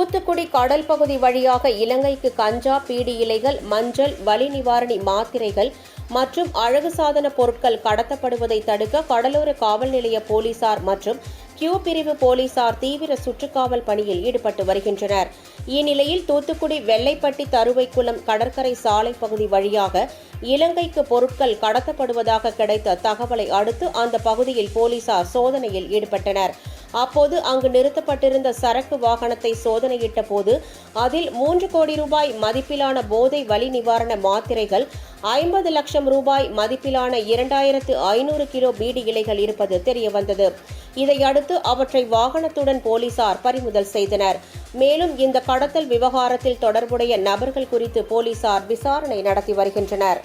தூத்துக்குடி கடல் பகுதி வழியாக இலங்கைக்கு கஞ்சா, பீடி இலைகள், மஞ்சள், வலி நிவாரணி மாத்திரைகள் மற்றும் அழகு சாதன பொருட்கள் கடத்தப்படுவதை தடுக்க கடலோர காவல் நிலைய போலீசார் மற்றும் கியூ பிரிவு போலீசார் தீவிர சுற்றுக்காவல் பணியில் ஈடுபட்டு வருகின்றனர். இந்நிலையில் தூத்துக்குடி வெள்ளைப்பட்டி தருவைக்குளம் கடற்கரை சாலை பகுதி வழியாக இலங்கைக்கு பொருட்கள் கடத்தப்படுவதாக கிடைத்த தகவலை அடுத்து அந்த பகுதியில் போலீசார் சோதனையில் ஈடுபட்டனர். அப்போது அங்கு நிறுத்தப்பட்டிருந்த சரக்கு வாகனத்தை சோதனையிட்ட போது அதில் 3 கோடி ரூபாய் மதிப்பிலான போதை வலி நிவாரண மாத்திரைகள், 50 லட்சம் ரூபாய் மதிப்பிலான 2500 கிலோ பீடி இலைகள் இருப்பது தெரியவந்தது. இதையடுத்து அவற்றை வாகனத்துடன் போலீசார் பறிமுதல் செய்தனர். மேலும் இந்த கடத்தல் விவகாரத்தில் தொடர்புடைய நபர்கள் குறித்து போலீசார் விசாரணை நடத்தி வருகின்றனர்.